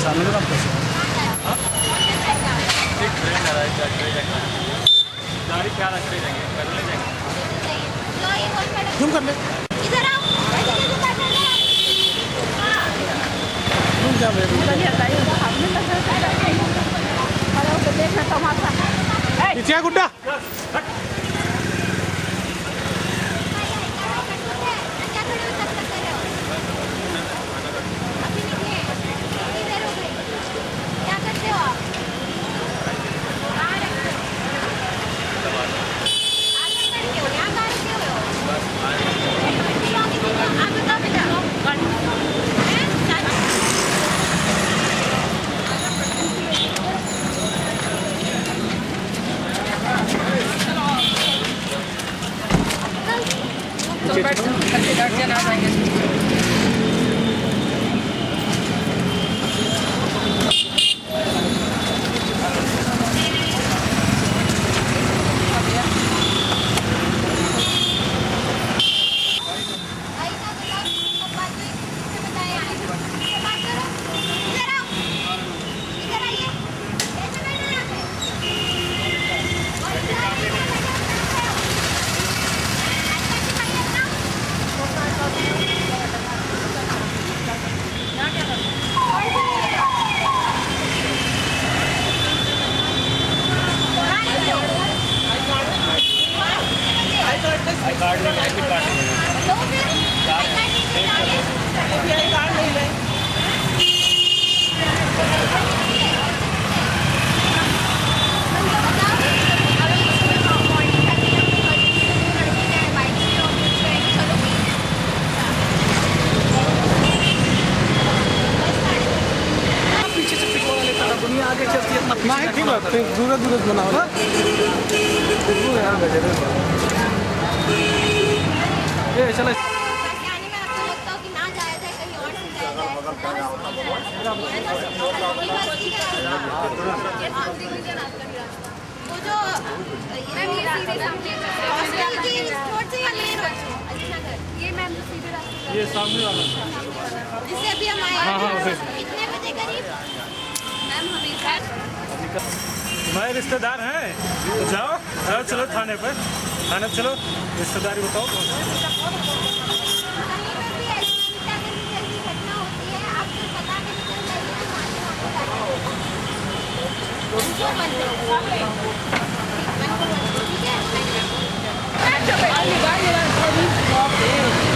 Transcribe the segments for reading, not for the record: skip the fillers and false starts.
सामने का पैसा गाड़ी क्या रखते जाएंगे कर ले जाएंगे तुम कर ले तुम क्या पीछे गुड्डा दूर दूर बना हुआ ये चलो ये सामने वाला जिससे अभी हम आए कितने बजे करीब मैम हमें तुम्हारे रिश्तेदार हैं तो जाओ चलो थाने पर थाने चलो रिश्तेदारी बताओ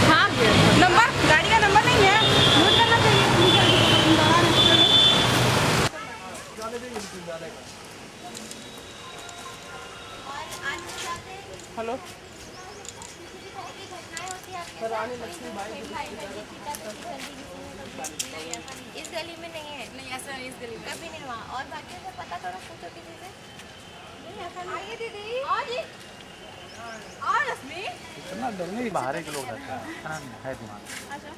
हाँ नंबर गाड़ी का नंबर नहीं है नोट करना चाहिए हेलो इस गली में नहीं है नहीं ऐसा इस गली में कभी नहीं हुआ और बाकी से पता करो पूछो किसी से नहीं ऐसा नहीं आइए दीदी और रश्मि इतना डर नहीं बाहर के लोग रहते हैं है दिमाग अच्छा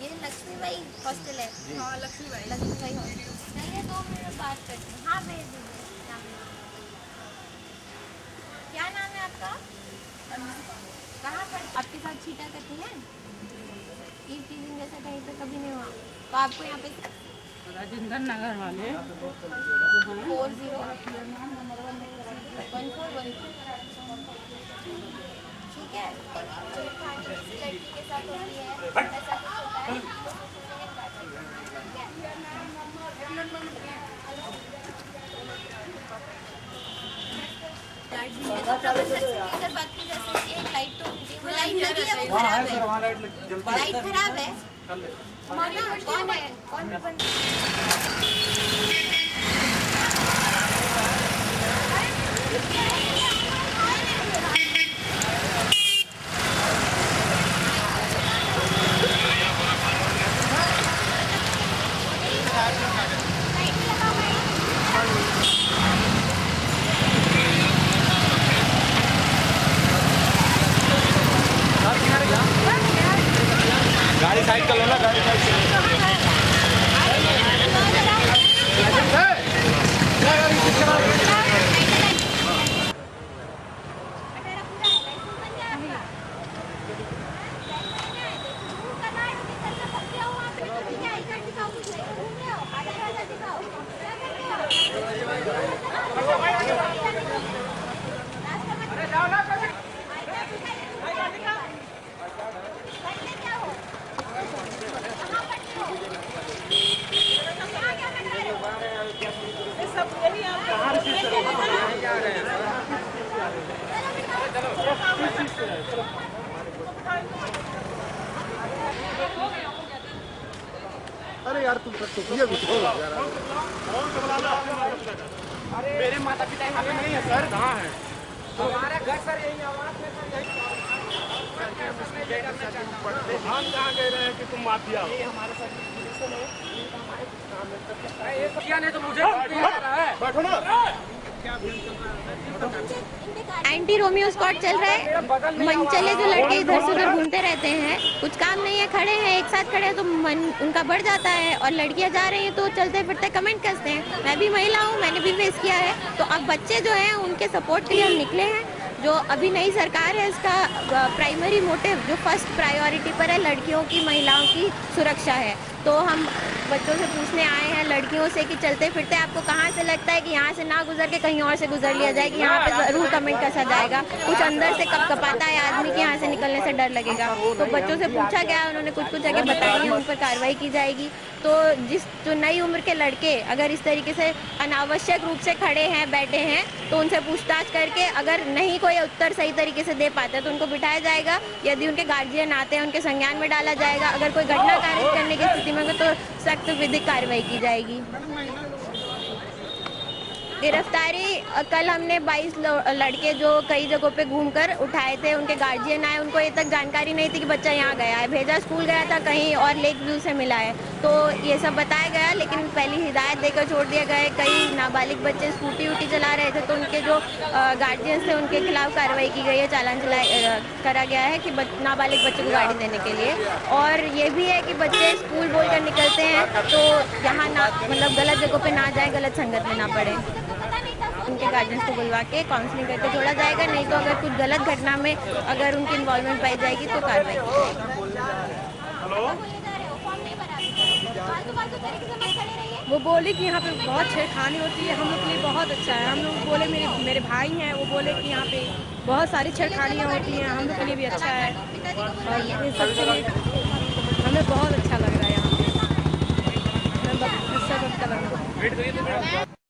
ये लक्ष्मीबाई हॉस्टल है हाँ लक्ष्मीबाई हॉस्टल चलिए 2 मिनट बात करते हैं हाँ भेज दीजिए क्या नाम है आपका कहाँ पर आपके साथ छीटा करती हैं टीजिंग जैसा कहीं पे कभी नहीं हुआ तो आपको यहाँ पे राजेंद्र नगर वाले 401414 ठीक है लड़की के साथ होती है ऐसा कुछ होता है अगर बात की जा सकती है लाइट तो वो लाइट लगी है वो खराब है लाइट खराब है कौन है कौन बंद गाड़ी साइड कर लो ना गाड़ी साइड अरे यार तुम सब टोपियां भी छोड़ो यार। मेरे माता पिता यहाँ पे नहीं है सर। कहाँ है? हमारा घर सर यही आवाज में सर यही। हम कहाँ कह रहे हैं कि तुम माफिया हो? ये सब किया नहीं तो मुझे बैठो ना। एंटी रोमियो स्क्वाड चल रहा है। मनचले जो लड़के इधर से उधर घूमते रहते हैं, कुछ काम नहीं है, खड़े हैं एक साथ खड़े हैं तो मन उनका बढ़ जाता है, और लड़कियां जा रही हैं तो चलते फिरते कमेंट करते हैं। मैं भी महिला हूँ, मैंने भी फेस किया है। तो अब बच्चे जो हैं उनके सपोर्ट के लिए हम निकले हैं। जो अभी नई सरकार है इसका प्राइमरी मोटिव जो फर्स्ट प्रायोरिटी पर है लड़कियों की, महिलाओं की सुरक्षा है। तो हम बच्चों से पूछने आए हैं, लड़कियों से, कि चलते फिरते आपको कहाँ से लगता है कि यहाँ से ना गुजर के कहीं और से गुजर लिया जाए, कि यहाँ पे जरूर कमेंट कसा जाएगा। कुछ अंदर से कपकपाता है आदमी कि यहाँ से निकलने से डर लगेगा। तो बच्चों से पूछा गया, उन्होंने कुछ कुछ जगह बताई है, उन पर कार्रवाई की जाएगी। तो जो नई उम्र के लड़के अगर इस तरीके से अनावश्यक रूप से खड़े हैं, बैठे हैं, तो उनसे पूछताछ करके अगर नहीं कोई उत्तर सही तरीके से दे पाते तो उनको बिठाया जाएगा। यदि उनके गार्जियन आते हैं उनके संज्ञान में डाला जाएगा। अगर कोई घटना कार्य करने की स्थिति में तो सख्त विधिक कार्रवाई की जाएगी। गिरफ्तारी कल हमने 22 लड़के जो कई जगहों पे घूमकर उठाए थे, उनके गार्जियन आए, उनको ये तक जानकारी नहीं थी कि बच्चा यहाँ गया है, भेजा स्कूल गया था कहीं और लेक व्यू से मिला है, तो ये सब बताया गया। लेकिन पहली हिदायत देकर छोड़ दिया गया। कई नाबालिग बच्चे स्कूटी वूटी चला रहे थे तो उनके जो गार्जियन थे उनके खिलाफ कार्रवाई की गई है, चालान करा गया है कि नाबालिग बच्चों को गाड़ी देने के लिए। और ये भी है कि बच्चे स्कूल बोलकर निकलते हैं तो यहाँ ना मतलब गलत जगहों पे ना जाए, गलत संगत में ना पड़े। उनके गार्जियंस को बुलवा के काउंसलिंग करके छोड़ा जाएगा। नहीं तो अगर कुछ गलत घटना में अगर उनकी इन्वॉल्वमेंट पाई जाएगी तो कार्रवाई की जाएगी। वो बोले कि यहाँ पे बहुत छेड़खानी होती है, हम लोग के लिए बहुत अच्छा है। हम लोग बोले, मेरे भाई हैं, वो बोले कि यहाँ पे बहुत सारी छेड़खानियाँ होती हैं, हम लोग के लिए भी अच्छा है। और इन सब के लिए हमें बहुत अच्छा लग रहा है यहाँ पे।